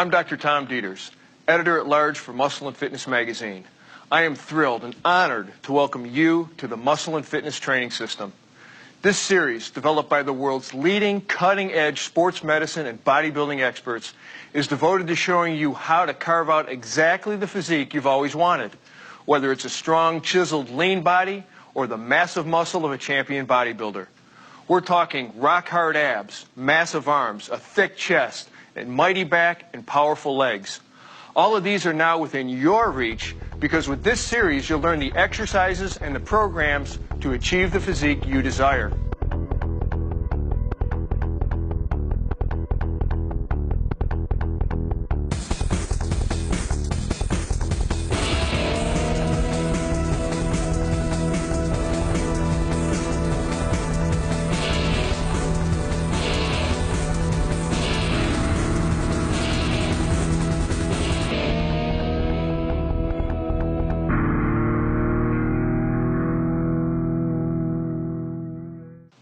I'm Dr. Tom Dieters, Editor-at-Large for Muscle and Fitness Magazine. I am thrilled and honored to welcome you to the Muscle and Fitness Training System. This series, developed by the world's leading cutting-edge sports medicine and bodybuilding experts, is devoted to showing you how to carve out exactly the physique you've always wanted, whether it's a strong, chiseled, lean body or the massive muscle of a champion bodybuilder. We're talking rock-hard abs, massive arms, a thick chest, and mighty back and powerful legs. All of these are now within your reach because with this series you'll learn the exercises and the programs to achieve the physique you desire.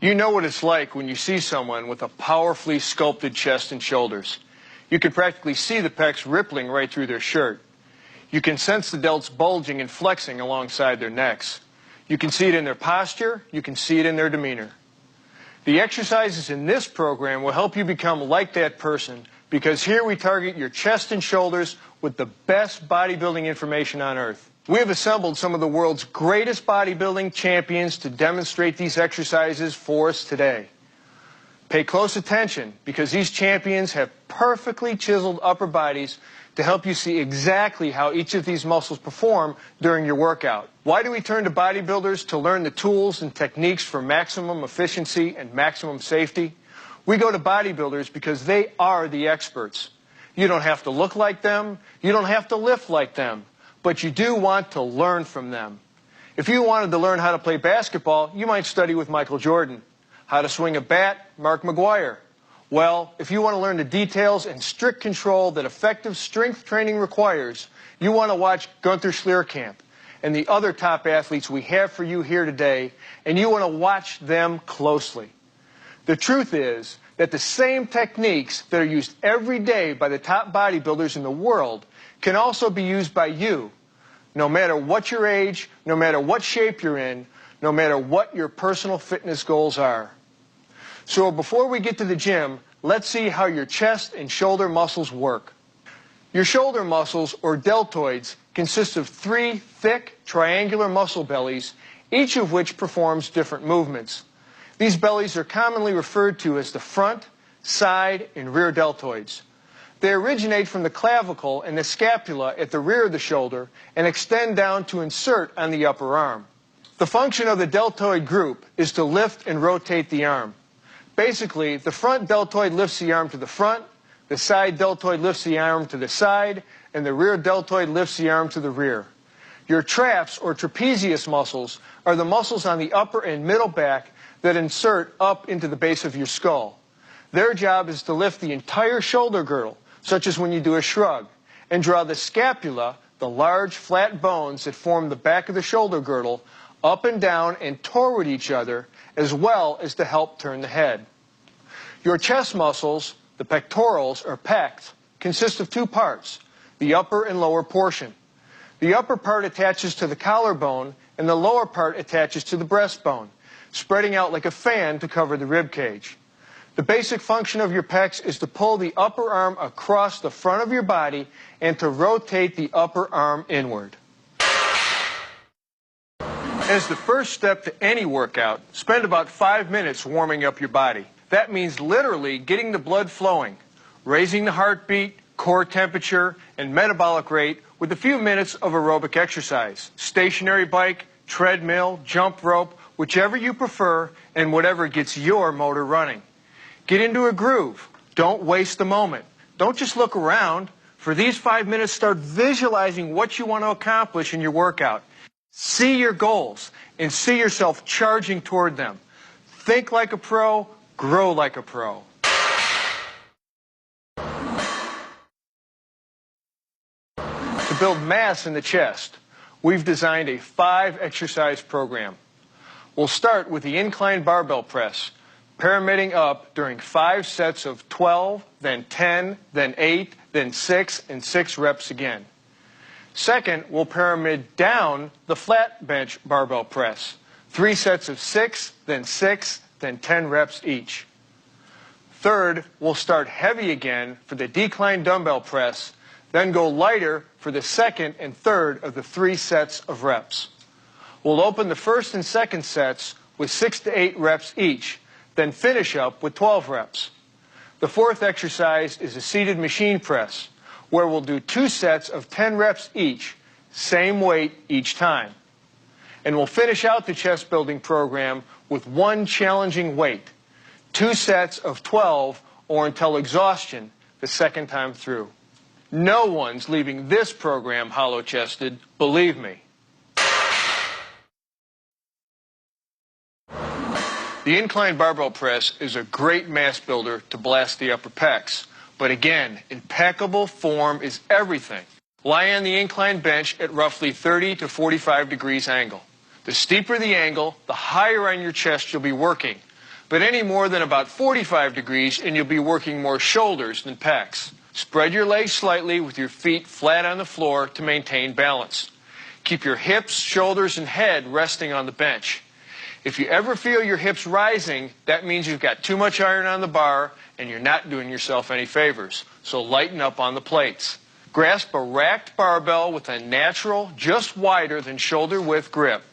You know what it's like when you see someone with a powerfully sculpted chest and shoulders. You can practically see the pecs rippling right through their shirt. You can sense the delts bulging and flexing alongside their necks. You can see it in their posture. You can see it in their demeanor. The exercises in this program will help you become like that person because here we target your chest and shoulders with the best bodybuilding information on earth. We have assembled some of the world's greatest bodybuilding champions to demonstrate these exercises for us today. Pay close attention because these champions have perfectly chiseled upper bodies to help you see exactly how each of these muscles perform during your workout. Why do we turn to bodybuilders to learn the tools and techniques for maximum efficiency and maximum safety? We go to bodybuilders because they are the experts. You don't have to look like them. You don't have to lift like them. But you do want to learn from them. If you wanted to learn how to play basketball, you might study with Michael Jordan. How to swing a bat, Mark McGuire. Well, if you want to learn the details and strict control that effective strength training requires, you want to watch Gunther Schlierkamp and the other top athletes we have for you here today, and you want to watch them closely. The truth is that the same techniques that are used every day by the top bodybuilders in the world can also be used by you, no matter what your age, no matter what shape you're in, no matter what your personal fitness goals are. So before we get to the gym, let's see how your chest and shoulder muscles work. Your shoulder muscles, or deltoids, consist of 3 thick, triangular muscle bellies, each of which performs different movements. These bellies are commonly referred to as the front, side, and rear deltoids. They originate from the clavicle and the scapula at the rear of the shoulder and extend down to insert on the upper arm. The function of the deltoid group is to lift and rotate the arm. Basically, the front deltoid lifts the arm to the front, the side deltoid lifts the arm to the side, and the rear deltoid lifts the arm to the rear. Your traps, or trapezius muscles, are the muscles on the upper and middle back that insert up into the base of your skull. Their job is to lift the entire shoulder girdle, such as when you do a shrug, and draw the scapula, the large flat bones that form the back of the shoulder girdle, up and down and toward each other, as well as to help turn the head. Your chest muscles, the pectorals or pecs, consist of 2 parts, the upper and lower portion. The upper part attaches to the collarbone and the lower part attaches to the breastbone, spreading out like a fan to cover the rib cage. The basic function of your pecs is to pull the upper arm across the front of your body and to rotate the upper arm inward. As the first step to any workout, spend about 5 minutes warming up your body. That means literally getting the blood flowing, raising the heartbeat, core temperature, and metabolic rate with a few minutes of aerobic exercise. Stationary bike, treadmill, jump rope, whichever you prefer and whatever gets your motor running. Get into a groove. Don't waste the moment. Don't just look around. For these 5 minutes, start visualizing what you want to accomplish in your workout. See your goals and see yourself charging toward them. Think like a pro, grow like a pro. To build mass in the chest, we've designed a 5-exercise program. We'll start with the incline barbell press, pyramiding up during 5 sets of 12, then 10, then 8, then 6 and 6 reps again. Second, we'll pyramid down the flat bench barbell press. 3 sets of 6, then 10 reps each. Third, we'll start heavy again for the decline dumbbell press, then go lighter for the second and third of the 3 sets of reps. We'll open the first and second sets with 6 to 8 reps each, then finish up with 12 reps. The fourth exercise is a seated machine press, where we'll do 2 sets of 10 reps each, same weight each time. And we'll finish out the chest building program with 1 challenging weight, 2 sets of 12 or until exhaustion the second time through. No one's leaving this program hollow-chested, believe me. The incline barbell press is a great mass builder to blast the upper pecs. But again, impeccable form is everything. Lie on the incline bench at roughly 30 to 45 degrees angle. The steeper the angle, the higher on your chest you'll be working. But any more than about 45 degrees and you'll be working more shoulders than pecs. Spread your legs slightly with your feet flat on the floor to maintain balance. Keep your hips, shoulders, and head resting on the bench. If you ever feel your hips rising, that means you've got too much iron on the bar and you're not doing yourself any favors. So lighten up on the plates. Grasp a racked barbell with a natural, just wider than shoulder width grip.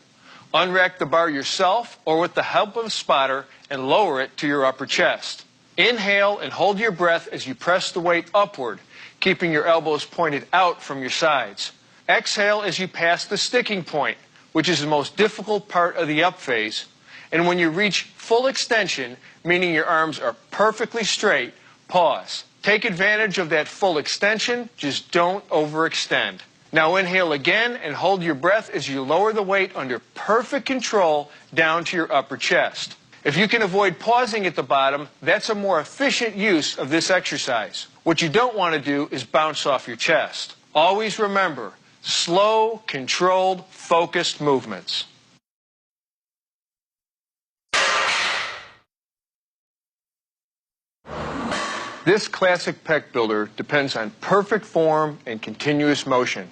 Unrack the bar yourself or with the help of a spotter and lower it to your upper chest. Inhale and hold your breath as you press the weight upward, keeping your elbows pointed out from your sides. Exhale as you pass the sticking point, which is the most difficult part of the up phase. And when you reach full extension, meaning your arms are perfectly straight, pause. Take advantage of that full extension, just don't overextend. Now inhale again and hold your breath as you lower the weight under perfect control down to your upper chest. If you can avoid pausing at the bottom, that's a more efficient use of this exercise. What you don't want to do is bounce off your chest. Always remember, slow, controlled, focused movements. This classic pec builder depends on perfect form and continuous motion.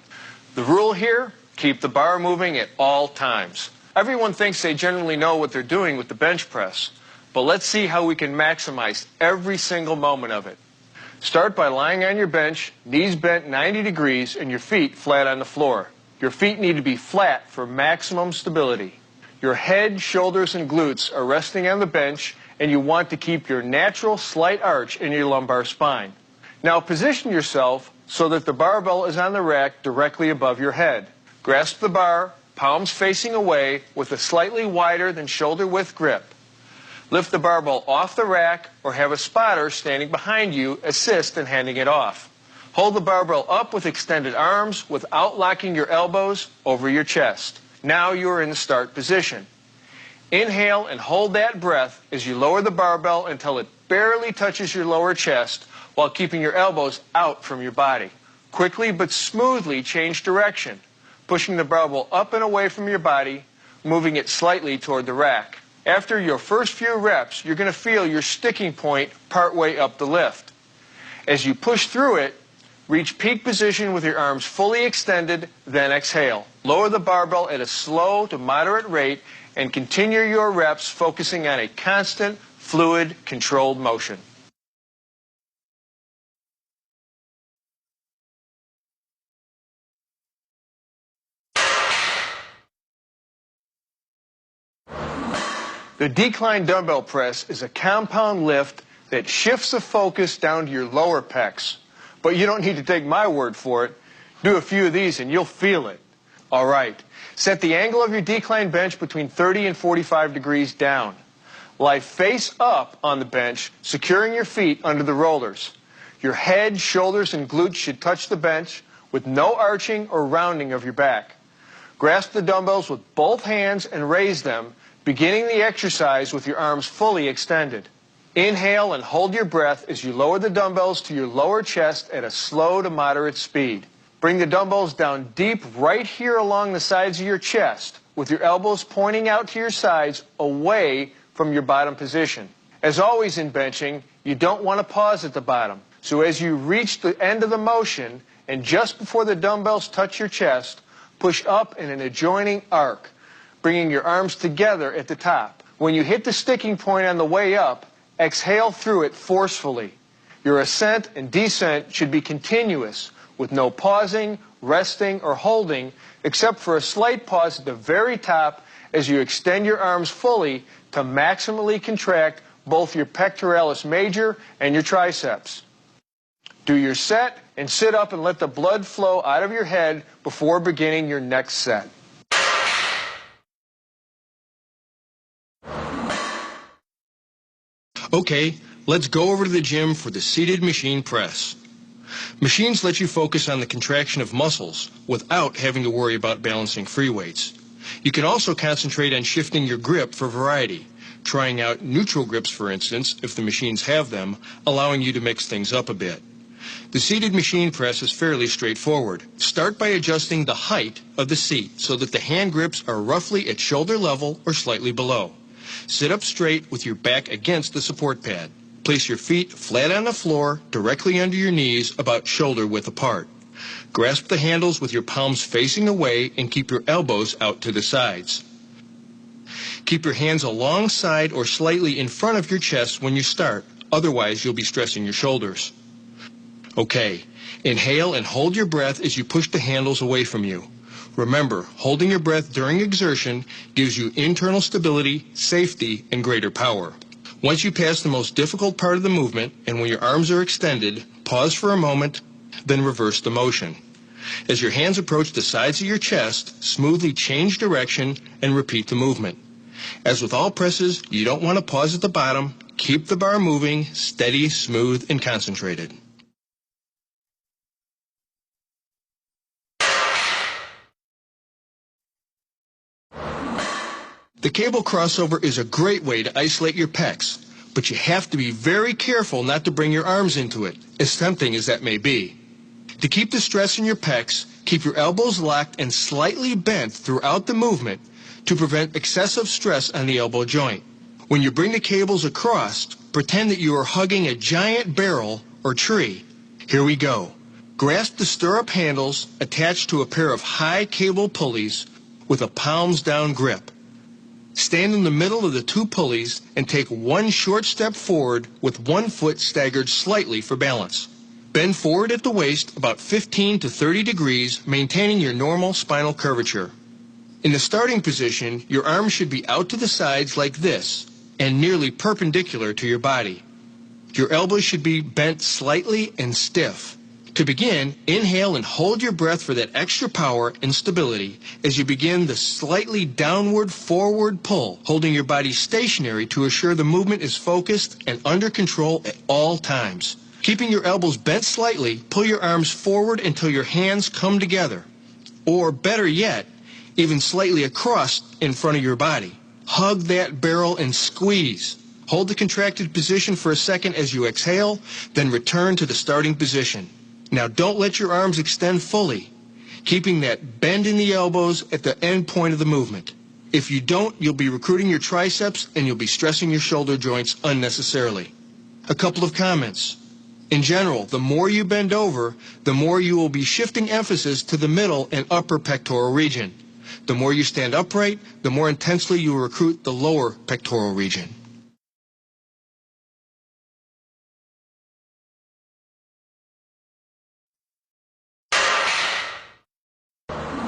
The rule here, keep the bar moving at all times. Everyone thinks they generally know what they're doing with the bench press, but let's see how we can maximize every single moment of it. Start by lying on your bench, knees bent 90 degrees, and your feet flat on the floor. Your feet need to be flat for maximum stability. Your head, shoulders, and glutes are resting on the bench, and you want to keep your natural slight arch in your lumbar spine. Now position yourself so that the barbell is on the rack directly above your head. Grasp the bar, palms facing away, with a slightly wider than shoulder width grip. Lift the barbell off the rack or have a spotter standing behind you assist in handing it off. Hold the barbell up with extended arms without locking your elbows over your chest. Now you are in the start position. Inhale and hold that breath as you lower the barbell until it barely touches your lower chest while keeping your elbows out from your body. Quickly but smoothly change direction, pushing the barbell up and away from your body, moving it slightly toward the rack. After your first few reps, you're going to feel your sticking point partway up the lift. As you push through it, reach peak position with your arms fully extended, then exhale. Lower the barbell at a slow to moderate rate and continue your reps focusing on a constant, fluid, controlled motion. The decline dumbbell press is a compound lift that shifts the focus down to your lower pecs. But you don't need to take my word for it. Do a few of these and you'll feel it. All right. Set the angle of your decline bench between 30 and 45 degrees down. Lie face up on the bench, securing your feet under the rollers. Your head, shoulders, and glutes should touch the bench with no arching or rounding of your back. Grasp the dumbbells with both hands and raise them, beginning the exercise with your arms fully extended. Inhale and hold your breath as you lower the dumbbells to your lower chest at a slow to moderate speed. Bring the dumbbells down deep right here along the sides of your chest, with your elbows pointing out to your sides away from your bottom position. As always in benching, you don't want to pause at the bottom, So as you reach the end of the motion, and just before the dumbbells touch your chest, push up in an adjoining arc, bringing your arms together at the top. When you hit the sticking point on the way up, exhale through it forcefully. Your ascent and descent should be continuous, with no pausing, resting, or holding, except for a slight pause at the very top as you extend your arms fully to maximally contract both your pectoralis major and your triceps. Do your set and sit up and let the blood flow out of your head before beginning your next set. Okay, let's go over to the gym for the seated machine press. Machines let you focus on the contraction of muscles without having to worry about balancing free weights. You can also concentrate on shifting your grip for variety, trying out neutral grips, for instance, if the machines have them, allowing you to mix things up a bit. The seated machine press is fairly straightforward. Start by adjusting the height of the seat so that the hand grips are roughly at shoulder level or slightly below. Sit up straight with your back against the support pad. Place your feet flat on the floor, directly under your knees, about shoulder width apart. Grasp the handles with your palms facing away and keep your elbows out to the sides. Keep your hands alongside or slightly in front of your chest when you start, otherwise you'll be stressing your shoulders. Okay, inhale and hold your breath as you push the handles away from you. Remember, holding your breath during exertion gives you internal stability, safety, and greater power. Once you pass the most difficult part of the movement, and when your arms are extended, pause for a moment, then reverse the motion. As your hands approach the sides of your chest, smoothly change direction and repeat the movement. As with all presses, you don't want to pause at the bottom. Keep the bar moving, steady, smooth, and concentrated. The cable crossover is a great way to isolate your pecs, but you have to be very careful not to bring your arms into it, as tempting as that may be. To keep the stress in your pecs, keep your elbows locked and slightly bent throughout the movement to prevent excessive stress on the elbow joint. When you bring the cables across, pretend that you are hugging a giant barrel or tree. Here we go. Grasp the stirrup handles attached to a pair of high cable pulleys with a palms down grip. Stand in the middle of the two pulleys and take one short step forward with one foot staggered slightly for balance. Bend forward at the waist about 15 to 30 degrees, maintaining your normal spinal curvature. In the starting position, your arms should be out to the sides like this and nearly perpendicular to your body. Your elbows should be bent slightly and stiff. To begin, inhale and hold your breath for that extra power and stability as you begin the slightly downward forward pull, holding your body stationary to assure the movement is focused and under control at all times. Keeping your elbows bent slightly, pull your arms forward until your hands come together. Or better yet, even slightly across in front of your body. Hug that barrel and squeeze. Hold the contracted position for a second as you exhale, then return to the starting position. Now don't let your arms extend fully, keeping that bend in the elbows at the end point of the movement. If you don't, you'll be recruiting your triceps and you'll be stressing your shoulder joints unnecessarily. A couple of comments. In general, the more you bend over, the more you will be shifting emphasis to the middle and upper pectoral region. The more you stand upright, the more intensely you will recruit the lower pectoral region.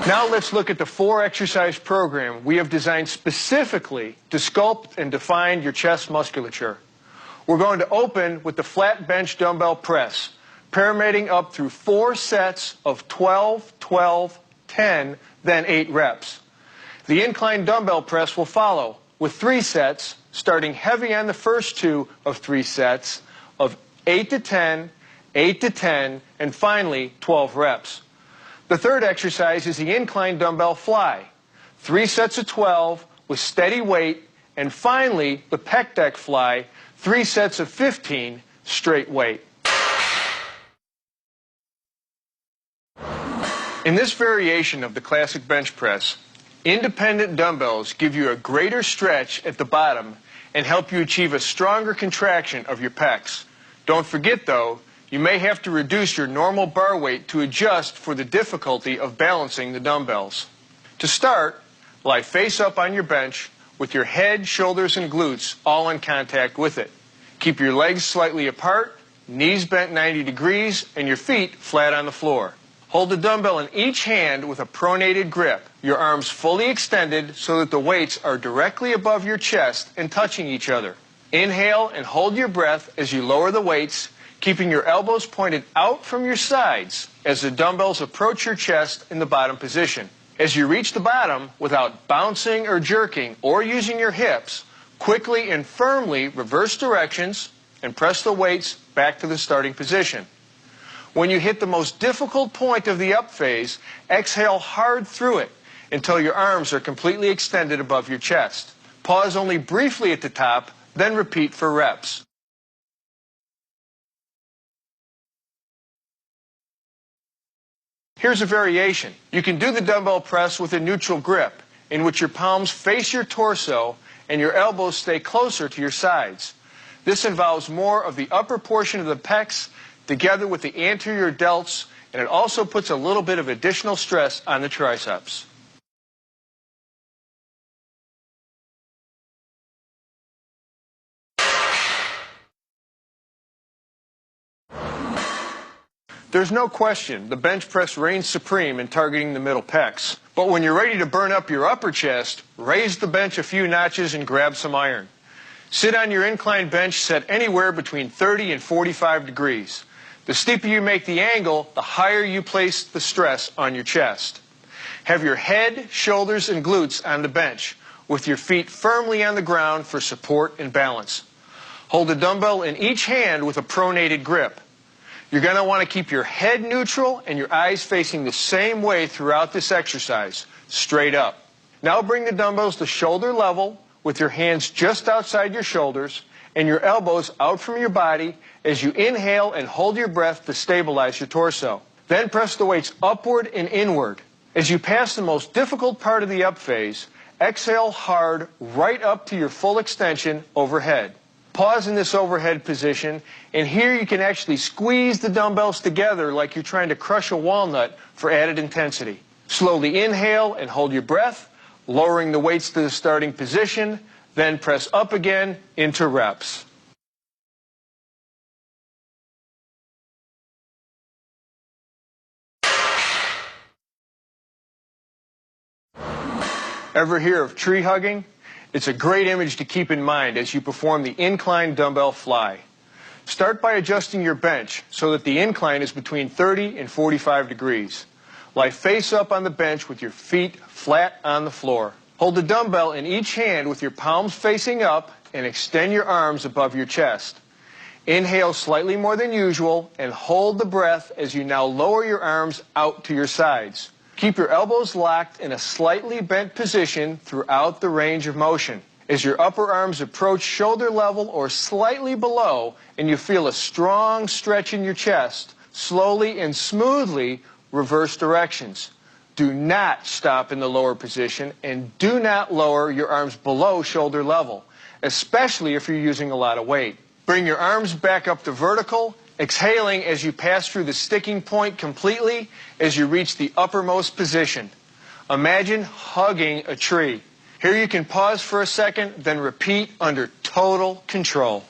Now let's look at the 4-exercise program we have designed specifically to sculpt and define your chest musculature. We're going to open with the flat bench dumbbell press, pyramiding up through 4 sets of 12, 12, 10, then 8 reps. The incline dumbbell press will follow with 3 sets, starting heavy on the first 2 of 3 sets of 8 to 10, 8 to 10, and finally 12 reps. The third exercise is the incline dumbbell fly. 3 sets of 12 with steady weight, and finally the pec deck fly, 3 sets of 15 straight weight. In this variation of the classic bench press, independent dumbbells give you a greater stretch at the bottom and help you achieve a stronger contraction of your pecs. Don't forget though, you may have to reduce your normal bar weight to adjust for the difficulty of balancing the dumbbells. To start, lie face up on your bench with your head, shoulders, and glutes all in contact with it. Keep your legs slightly apart, knees bent 90 degrees, and your feet flat on the floor. Hold the dumbbell in each hand with a pronated grip, your arms fully extended so that the weights are directly above your chest and touching each other. Inhale and hold your breath as you lower the weights, keeping your elbows pointed out from your sides as the dumbbells approach your chest in the bottom position. As you reach the bottom, without bouncing or jerking or using your hips, quickly and firmly reverse directions and press the weights back to the starting position. When you hit the most difficult point of the up phase, exhale hard through it until your arms are completely extended above your chest. Pause only briefly at the top, then repeat for reps. Here's a variation. You can do the dumbbell press with a neutral grip, in which your palms face your torso and your elbows stay closer to your sides. This involves more of the upper portion of the pecs together with the anterior delts, and it also puts a little bit of additional stress on the triceps. There's no question the bench press reigns supreme in targeting the middle pecs. But when you're ready to burn up your upper chest, raise the bench a few notches and grab some iron. Sit on your inclined bench set anywhere between 30 and 45 degrees. The steeper you make the angle, the higher you place the stress on your chest. Have your head, shoulders, and glutes on the bench, with your feet firmly on the ground for support and balance. Hold a dumbbell in each hand with a pronated grip. You're going to want to keep your head neutral and your eyes facing the same way throughout this exercise, straight up. Now bring the dumbbells to shoulder level with your hands just outside your shoulders and your elbows out from your body as you inhale and hold your breath to stabilize your torso. Then press the weights upward and inward. As you pass the most difficult part of the up phase, exhale hard right up to your full extension overhead. Pause in this overhead position, and here you can actually squeeze the dumbbells together like you're trying to crush a walnut for added intensity. Slowly inhale and hold your breath, lowering the weights to the starting position, then press up again into reps. Ever hear of tree hugging? It's a great image to keep in mind as you perform the incline dumbbell fly. Start by adjusting your bench so that the incline is between 30 and 45 degrees. Lie face up on the bench with your feet flat on the floor. Hold the dumbbell in each hand with your palms facing up and extend your arms above your chest. Inhale slightly more than usual and hold the breath as you now lower your arms out to your sides. Keep your elbows locked in a slightly bent position throughout the range of motion. As your upper arms approach shoulder level or slightly below and you feel a strong stretch in your chest, slowly and smoothly reverse directions. Do not stop in the lower position and do not lower your arms below shoulder level, especially if you're using a lot of weight. Bring your arms back up to vertical, exhaling as you pass through the sticking point completely as you reach the uppermost position. Imagine hugging a tree. Here you can pause for a second, then repeat under total control.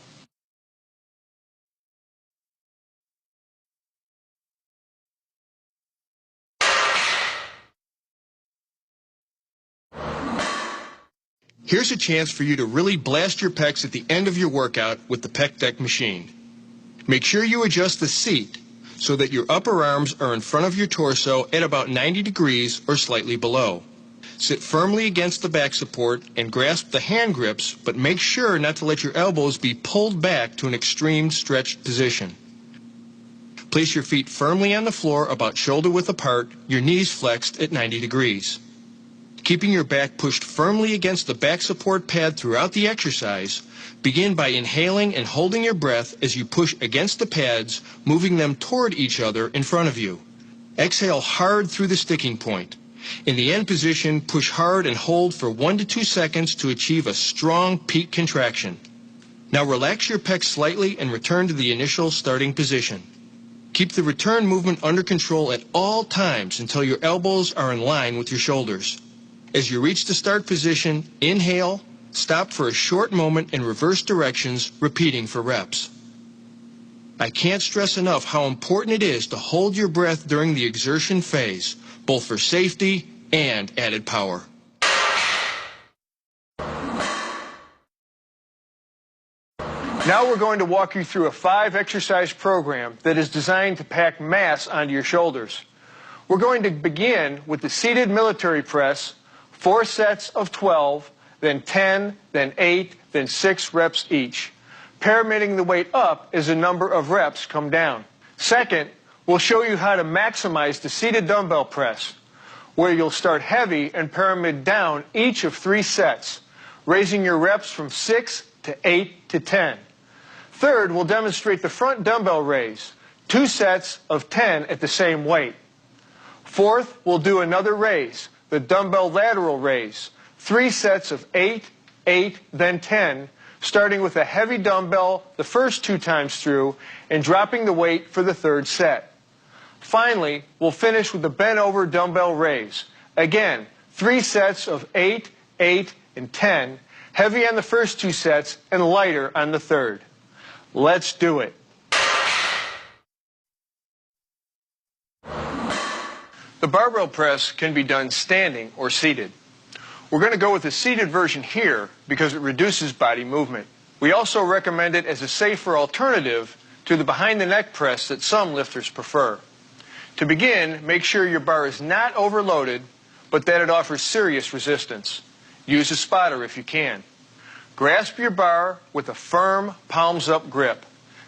Here's a chance for you to really blast your pecs at the end of your workout with the pec deck machine. Make sure you adjust the seat so that your upper arms are in front of your torso at about 90 degrees or slightly below. Sit firmly against the back support and grasp the hand grips, but make sure not to let your elbows be pulled back to an extreme stretched position. Place your feet firmly on the floor about shoulder width apart, your knees flexed at 90 degrees. Keeping your back pushed firmly against the back support pad throughout the exercise, begin by inhaling and holding your breath as you push against the pads, moving them toward each other in front of you. Exhale hard through the sticking point. In the end position, push hard and hold for 1 to 2 seconds to achieve a strong peak contraction. Now relax your pecs slightly and return to the initial starting position. Keep the return movement under control at all times until your elbows are in line with your shoulders. As you reach the start position, inhale, stop for a short moment in reverse directions, repeating for reps. I can't stress enough how important it is to hold your breath during the exertion phase, both for safety and added power. Now we're going to walk you through a 5-exercise program that is designed to pack mass onto your shoulders. We're going to begin with the seated military press, 4 sets of 12, then 10, then 8, then 6 reps each, pyramiding the weight up as the number of reps come down. Second, we'll show you how to maximize the seated dumbbell press, where you'll start heavy and pyramid down each of 3 sets, raising your reps from 6 to 8 to 10. Third, we'll demonstrate the front dumbbell raise, 2 sets of 10 at the same weight. Fourth, we'll do another raise, the dumbbell lateral raise, 3 sets of 8, 8, then 10, starting with a heavy dumbbell the first 2 times through and dropping the weight for the 3rd set. Finally, we'll finish with the bent-over dumbbell raise. Again, 3 sets of 8, 8, and 10, heavy on the first 2 sets and lighter on the 3rd. Let's do it. The barbell press can be done standing or seated. We're going to go with the seated version here because it reduces body movement. We also recommend it as a safer alternative to the behind-the-neck press that some lifters prefer. To begin, make sure your bar is not overloaded, but that it offers serious resistance. Use a spotter if you can. Grasp your bar with a firm, palms-up grip.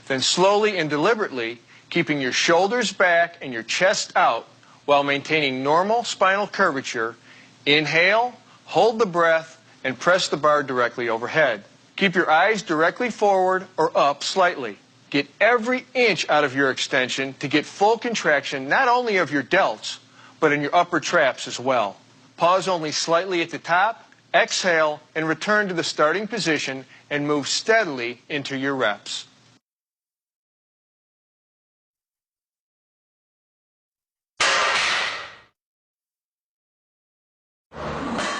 Then slowly and deliberately, keeping your shoulders back and your chest out while maintaining normal spinal curvature, inhale, hold the breath, and press the bar directly overhead. Keep your eyes directly forward or up slightly. Get every inch out of your extension to get full contraction not only of your delts, but in your upper traps as well. Pause only slightly at the top. Exhale and return to the starting position and move steadily into your reps.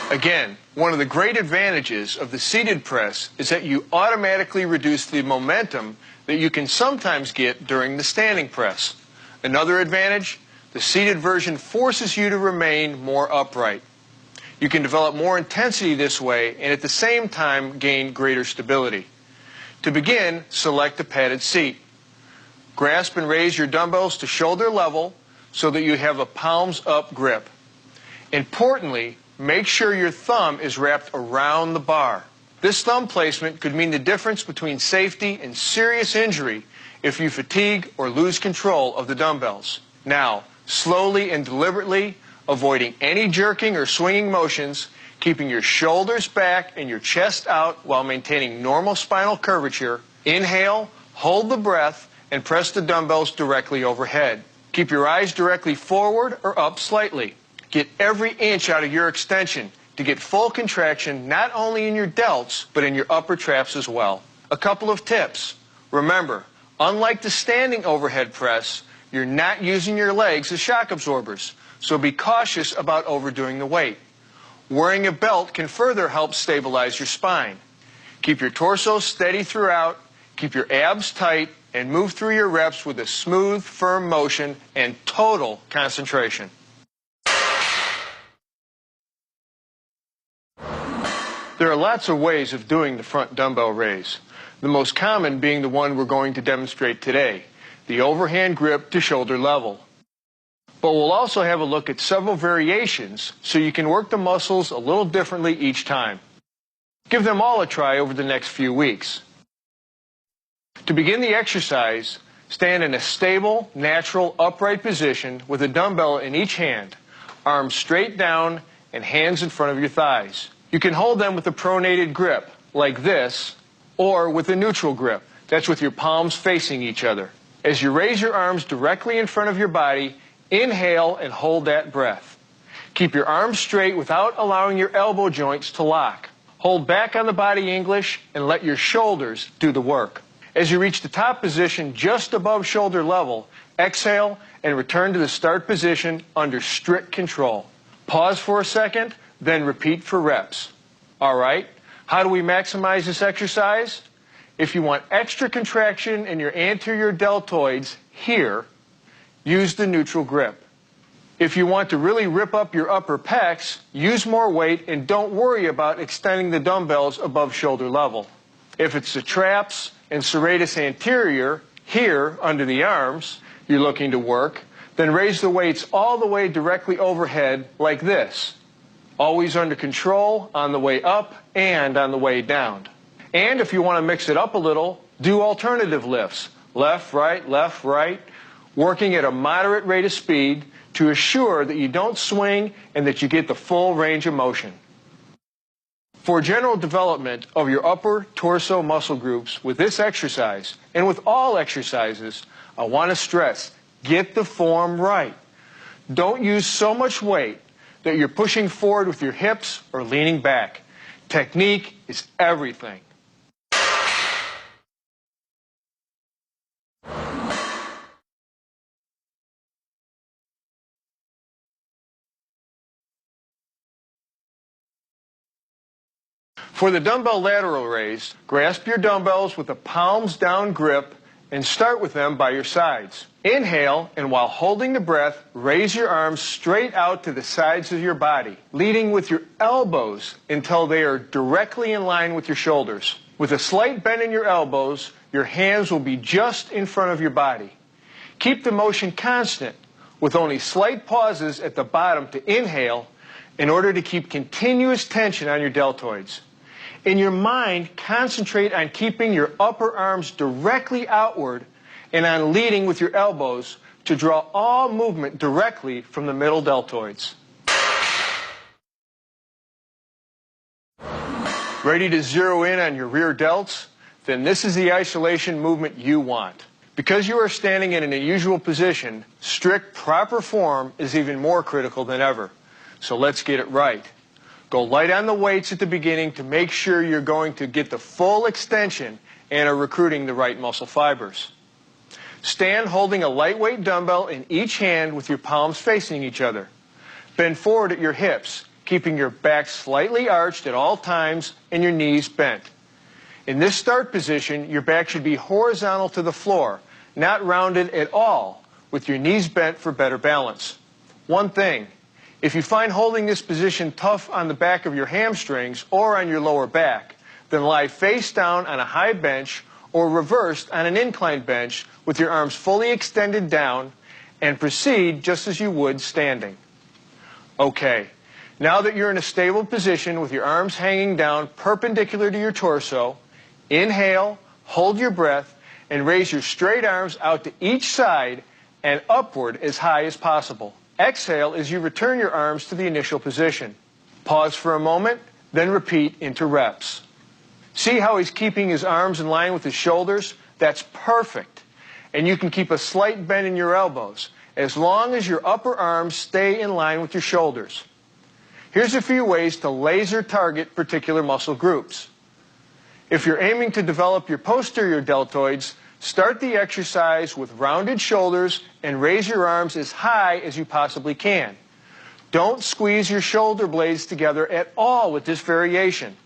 Again, one of the great advantages of the seated press is that you automatically reduce the momentum that you can sometimes get during the standing press. Another advantage, the seated version forces you to remain more upright. You can develop more intensity this way and at the same time gain greater stability. To begin, select a padded seat. Grasp and raise your dumbbells to shoulder level so that you have a palms-up grip. Importantly, make sure your thumb is wrapped around the bar. This thumb placement could mean the difference between safety and serious injury if you fatigue or lose control of the dumbbells. Now, slowly and deliberately, avoiding any jerking or swinging motions, keeping your shoulders back and your chest out while maintaining normal spinal curvature. Inhale, hold the breath, and press the dumbbells directly overhead. Keep your eyes directly forward or up slightly. Get every inch out of your extension to get full contraction not only in your delts, but in your upper traps as well. A couple of tips. Remember, unlike the standing overhead press, you're not using your legs as shock absorbers, so be cautious about overdoing the weight. Wearing a belt can further help stabilize your spine. Keep your torso steady throughout, keep your abs tight, and move through your reps with a smooth, firm motion and total concentration. There are lots of ways of doing the front dumbbell raise, the most common being the one we're going to demonstrate today, the overhand grip to shoulder level. But we'll also have a look at several variations so you can work the muscles a little differently each time. Give them all a try over the next few weeks. To begin the exercise, stand in a stable, natural, upright position with a dumbbell in each hand, arms straight down and hands in front of your thighs. You can hold them with a pronated grip, like this, or with a neutral grip. That's with your palms facing each other. As you raise your arms directly in front of your body, inhale and hold that breath. Keep your arms straight without allowing your elbow joints to lock. Hold back on the body English and let your shoulders do the work. As you reach the top position just above shoulder level, Exhale and return to the start position under strict control. Pause for a second, then repeat for reps. All right, how do we maximize this exercise? If you want extra contraction in your anterior deltoids here, use the neutral grip. If you want to really rip up your upper pecs, use more weight and don't worry about extending the dumbbells above shoulder level. If it's the traps and serratus anterior, here under the arms, you're looking to work, then raise the weights all the way directly overhead like this. Always under control on the way up and on the way down. And if you want to mix it up a little, do alternative lifts. Left, right, working at a moderate rate of speed to assure that you don't swing and that you get the full range of motion. For general development of your upper torso muscle groups with this exercise, and with all exercises, I want to stress, get the form right. Don't use so much weight that you're pushing forward with your hips or leaning back. Technique is everything. For the dumbbell lateral raise, grasp your dumbbells with a palms down grip and start with them by your sides. Inhale, and while holding the breath, raise your arms straight out to the sides of your body, leading with your elbows until they are directly in line with your shoulders. With a slight bend in your elbows, your hands will be just in front of your body. Keep the motion constant, with only slight pauses at the bottom to inhale in order to keep continuous tension on your deltoids. In your mind, concentrate on keeping your upper arms directly outward and on leading with your elbows to draw all movement directly from the middle deltoids. Ready to zero in on your rear delts? Then this is the isolation movement you want. Because you are standing in an unusual position, strict proper form is even more critical than ever. So let's get it right. Go light on the weights at the beginning to make sure you're going to get the full extension and are recruiting the right muscle fibers. Stand holding a lightweight dumbbell in each hand with your palms facing each other. Bend forward at your hips, keeping your back slightly arched at all times and your knees bent. In this start position, your back should be horizontal to the floor, not rounded at all, with your knees bent for better balance. One thing. If you find holding this position tough on the back of your hamstrings or on your lower back, then lie face down on a high bench or reversed on an inclined bench with your arms fully extended down and proceed just as you would standing. Okay, now that you're in a stable position with your arms hanging down perpendicular to your torso, inhale, hold your breath, and raise your straight arms out to each side and upward as high as possible. Exhale as you return your arms to the initial position. Pause for a moment, then repeat into reps. See how he's keeping his arms in line with his shoulders? That's perfect. And you can keep a slight bend in your elbows, as long as your upper arms stay in line with your shoulders. Here's a few ways to laser target particular muscle groups. If you're aiming to develop your posterior deltoids, start the exercise with rounded shoulders and raise your arms as high as you possibly can. Don't squeeze your shoulder blades together at all with this variation.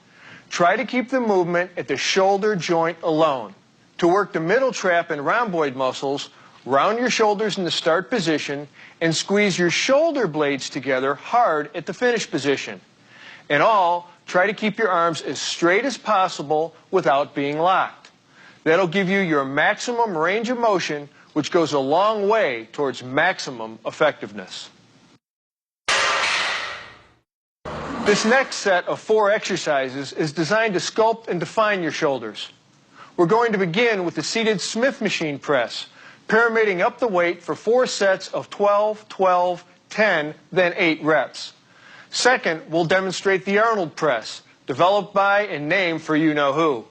Try to keep the movement at the shoulder joint alone. To work the middle trap and rhomboid muscles, round your shoulders in the start position and squeeze your shoulder blades together hard at the finish position. In all, try to keep your arms as straight as possible without being locked. That'll give you your maximum range of motion, which goes a long way towards maximum effectiveness. This next set of 4 exercises is designed to sculpt and define your shoulders. We're going to begin with the seated Smith machine press, pyramiding up the weight for 4 sets of 12, 12, 10, then 8 reps. Second, we'll demonstrate the Arnold press, developed by and named for you-know-who.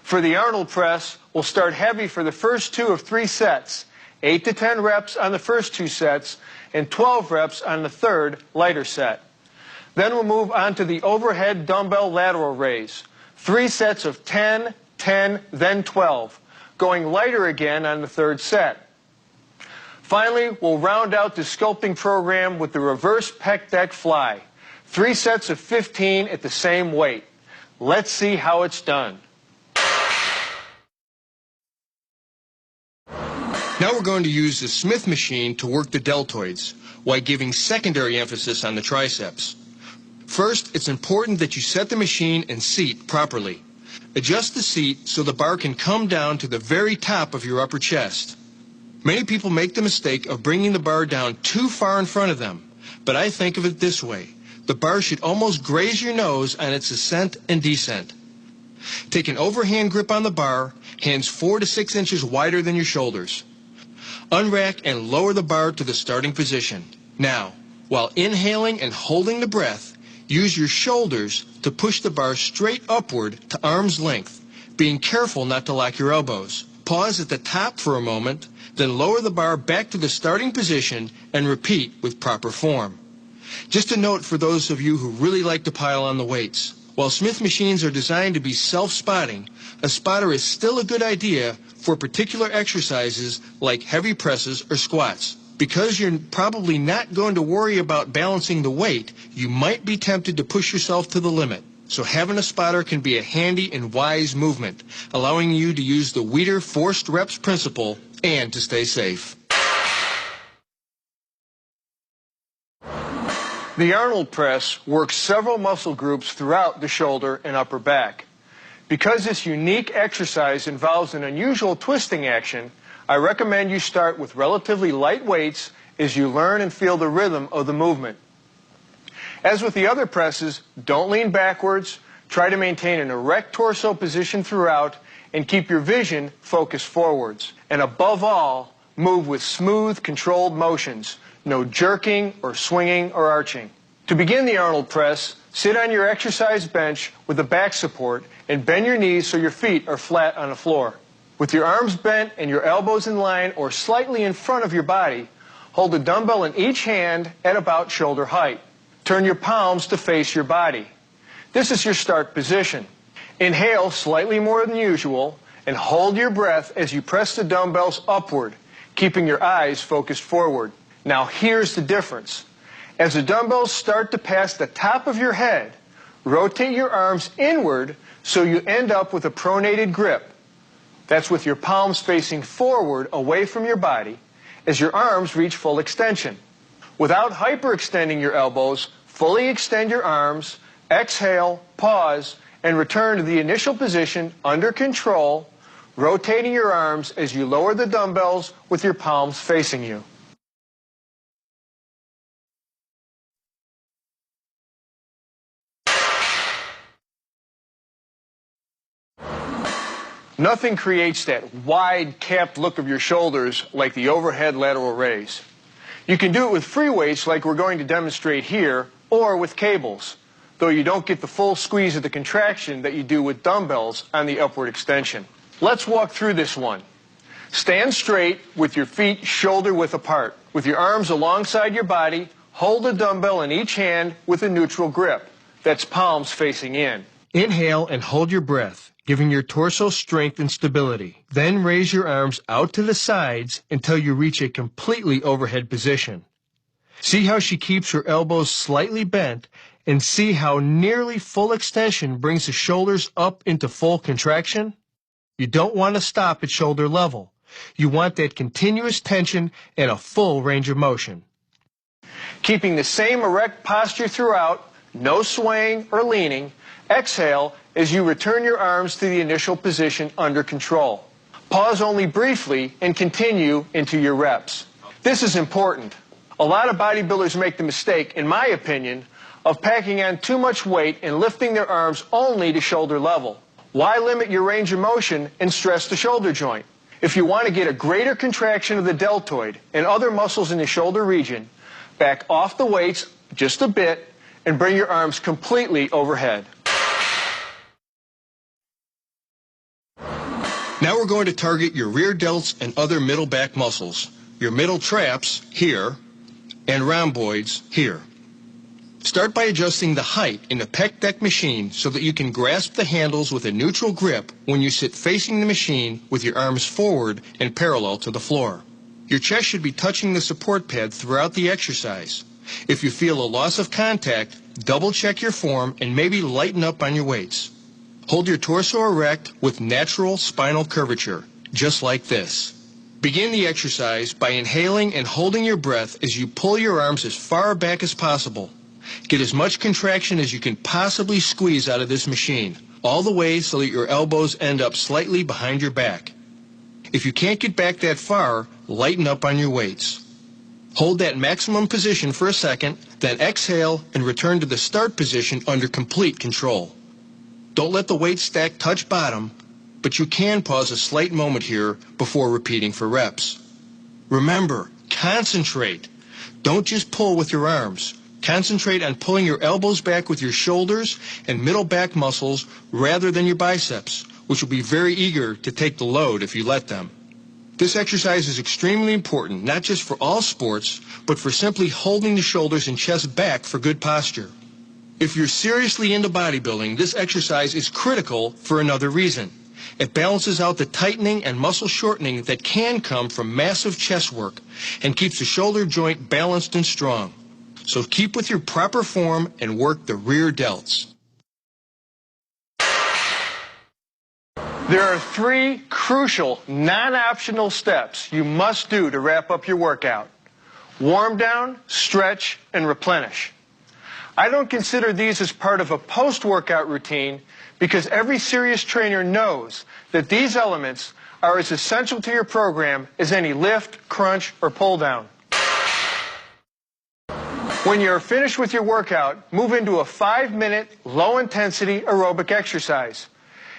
For the Arnold press, we'll start heavy for the first 2 of 3 sets, 8 to 10 reps on the first 2 sets, and 12 reps on the third, lighter set. Then we'll move on to the overhead dumbbell lateral raise, 3 sets of 10, 10, then 12, going lighter again on the third set. Finally, we'll round out the sculpting program with the reverse pec deck fly. 3 sets of 15 at the same weight. Let's see how it's done. Now we're going to use the Smith machine to work the deltoids, while giving secondary emphasis on the triceps. First, it's important that you set the machine and seat properly. Adjust the seat so the bar can come down to the very top of your upper chest. Many people make the mistake of bringing the bar down too far in front of them, but I think of it this way. The bar should almost graze your nose on its ascent and descent. Take an overhand grip on the bar, hands 4 to 6 inches wider than your shoulders. Unrack and lower the bar to the starting position. Now, while inhaling and holding the breath, use your shoulders to push the bar straight upward to arm's length, being careful not to lock your elbows. Pause at the top for a moment, then lower the bar back to the starting position and repeat with proper form. Just a note for those of you who really like to pile on the weights. While Smith machines are designed to be self-spotting, a spotter is still a good idea for particular exercises like heavy presses or squats. Because you're probably not going to worry about balancing the weight, you might be tempted to push yourself to the limit. So having a spotter can be a handy and wise movement, allowing you to use the Weider forced reps principle and to stay safe. The Arnold press works several muscle groups throughout the shoulder and upper back. Because this unique exercise involves an unusual twisting action, I recommend you start with relatively light weights as you learn and feel the rhythm of the movement. As with the other presses, don't lean backwards, try to maintain an erect torso position throughout, and keep your vision focused forwards. And above all, move with smooth, controlled motions. No jerking or swinging or arching. To begin the Arnold press, sit on your exercise bench with a back support and bend your knees so your feet are flat on the floor. With your arms bent and your elbows in line or slightly in front of your body, hold a dumbbell in each hand at about shoulder height. Turn your palms to face your body. This is your start position. Inhale slightly more than usual and hold your breath as you press the dumbbells upward, keeping your eyes focused forward. Now here's the difference. As the dumbbells start to pass the top of your head, rotate your arms inward so you end up with a pronated grip. That's with your palms facing forward away from your body as your arms reach full extension. Without hyperextending your elbows, fully extend your arms, exhale, pause, and return to the initial position under control, rotating your arms as you lower the dumbbells with your palms facing you. Nothing creates that wide, capped look of your shoulders like the overhead lateral raise. You can do it with free weights like we're going to demonstrate here, or with cables, though you don't get the full squeeze of the contraction that you do with dumbbells on the upward extension. Let's walk through this one. Stand straight with your feet shoulder-width apart. With your arms alongside your body, hold a dumbbell in each hand with a neutral grip. That's palms facing in. Inhale and hold your breath, giving your torso strength and stability. Then raise your arms out to the sides until you reach a completely overhead position. See how she keeps her elbows slightly bent, and see how nearly full extension brings the shoulders up into full contraction? You don't want to stop at shoulder level. You want that continuous tension and a full range of motion. Keeping the same erect posture throughout, no swaying or leaning, exhale as you return your arms to the initial position under control. Pause only briefly and continue into your reps. This is important. A lot of bodybuilders make the mistake, in my opinion, of packing on too much weight and lifting their arms only to shoulder level. Why limit your range of motion and stress the shoulder joint? If you want to get a greater contraction of the deltoid and other muscles in the shoulder region, back off the weights just a bit and bring your arms completely overhead. Now we're going to target your rear delts and other middle back muscles, your middle traps here, and rhomboids here. Start by adjusting the height in the pec deck machine so that you can grasp the handles with a neutral grip when you sit facing the machine with your arms forward and parallel to the floor. Your chest should be touching the support pad throughout the exercise. If you feel a loss of contact, double check your form and maybe lighten up on your weights. Hold your torso erect with natural spinal curvature, just like this. Begin the exercise by inhaling and holding your breath as you pull your arms as far back as possible. Get as much contraction as you can possibly squeeze out of this machine, all the way so that your elbows end up slightly behind your back. If you can't get back that far, lighten up on your weights. Hold that maximum position for a second, then exhale and return to the start position under complete control. Don't let the weight stack touch bottom, but you can pause a slight moment here before repeating for reps. Remember, concentrate. Don't just pull with your arms. Concentrate on pulling your elbows back with your shoulders and middle back muscles rather than your biceps, which will be very eager to take the load if you let them. This exercise is extremely important, not just for all sports, but for simply holding the shoulders and chest back for good posture. If you're seriously into bodybuilding, this exercise is critical for another reason. It balances out the tightening and muscle shortening that can come from massive chest work and keeps the shoulder joint balanced and strong. So keep with your proper form and work the rear delts. There are 3 crucial, non-optional steps you must do to wrap up your workout. Warm down, stretch, and replenish. I don't consider these as part of a post-workout routine because every serious trainer knows that these elements are as essential to your program as any lift, crunch, or pull down. When you're finished with your workout, move into a 5-minute, low-intensity aerobic exercise.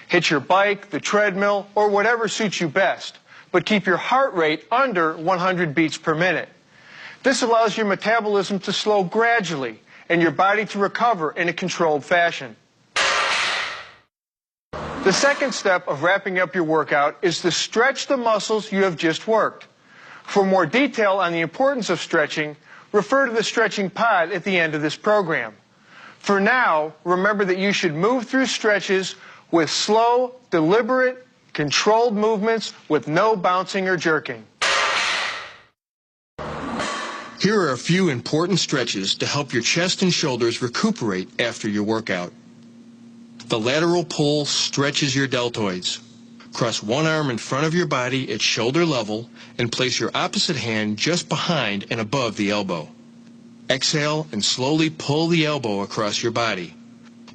Hit your bike, the treadmill, or whatever suits you best, but keep your heart rate under 100 beats per minute. This allows your metabolism to slow gradually and your body to recover in a controlled fashion. The second step of wrapping up your workout is to stretch the muscles you have just worked. For more detail on the importance of stretching, refer to the stretching pod at the end of this program. For now, remember that you should move through stretches with slow, deliberate, controlled movements with no bouncing or jerking. Here are a few important stretches to help your chest and shoulders recuperate after your workout. The lateral pull stretches your deltoids. Cross one arm in front of your body at shoulder level and place your opposite hand just behind and above the elbow. Exhale and slowly pull the elbow across your body.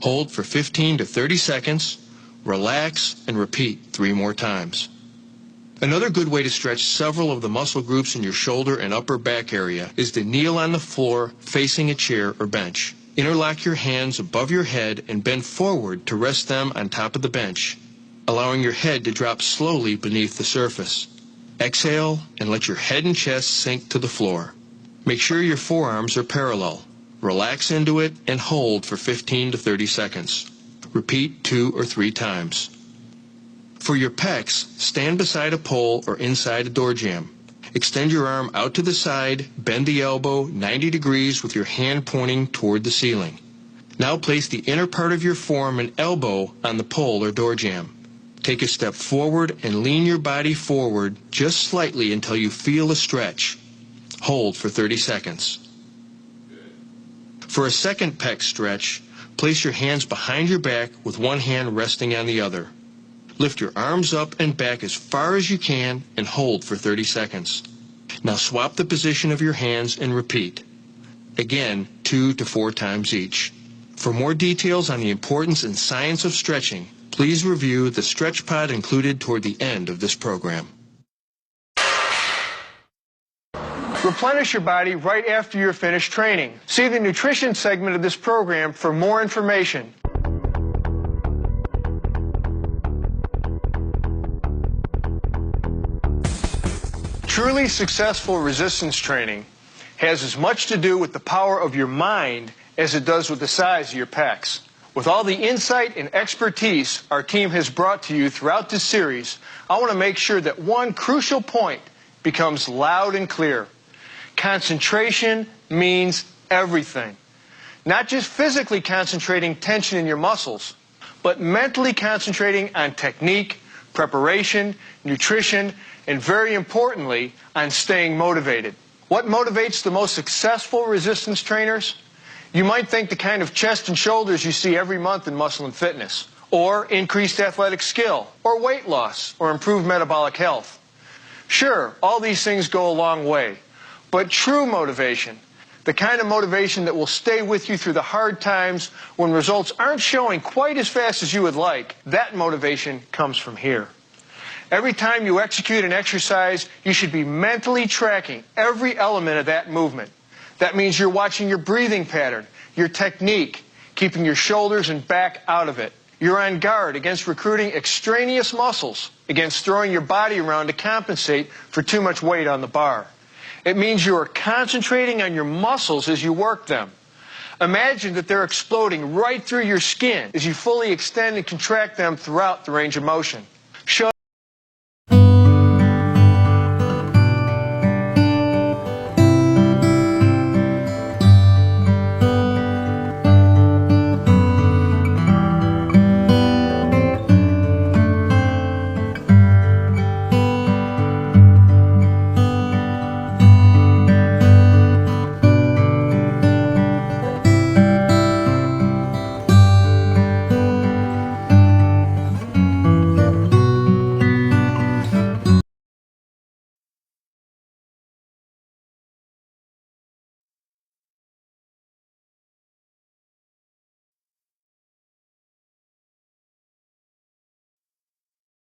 Hold for 15 to 30 seconds, relax, and repeat 3 more times. Another good way to stretch several of the muscle groups in your shoulder and upper back area is to kneel on the floor facing a chair or bench. Interlock your hands above your head and bend forward to rest them on top of the bench, allowing your head to drop slowly beneath the surface. Exhale and let your head and chest sink to the floor. Make sure your forearms are parallel. Relax into it and hold for 15 to 30 seconds. Repeat 2 or 3 times. For your pecs, stand beside a pole or inside a door jamb. Extend your arm out to the side, bend the elbow 90 degrees with your hand pointing toward the ceiling. Now place the inner part of your form and elbow on the pole or door jamb. Take a step forward and lean your body forward just slightly until you feel a stretch. Hold for 30 seconds. For a second pec stretch, place your hands behind your back with one hand resting on the other. Lift your arms up and back as far as you can and hold for 30 seconds. Now swap the position of your hands and repeat. Again, 2 to 4 times each. For more details on the importance and science of stretching, please review the stretch pod included toward the end of this program. Replenish your body right after you're finished training. See the nutrition segment of this program for more information. Truly successful resistance training has as much to do with the power of your mind as it does with the size of your pecs. With all the insight and expertise our team has brought to you throughout this series, I want to make sure that one crucial point becomes loud and clear. Concentration means everything. Not just physically concentrating tension in your muscles, but mentally concentrating on technique, preparation, nutrition, and very importantly, on staying motivated. What motivates the most successful resistance trainers? You might think the kind of chest and shoulders you see every month in Muscle and Fitness, or increased athletic skill, or weight loss, or improved metabolic health. Sure, all these things go a long way, but true motivation, the kind of motivation that will stay with you through the hard times when results aren't showing quite as fast as you would like, that motivation comes from here. Every time you execute an exercise, you should be mentally tracking every element of that movement. That means you're watching your breathing pattern, your technique, keeping your shoulders and back out of it. You're on guard against recruiting extraneous muscles, against throwing your body around to compensate for too much weight on the bar. It means you are concentrating on your muscles as you work them. Imagine that they're exploding right through your skin as you fully extend and contract them throughout the range of motion.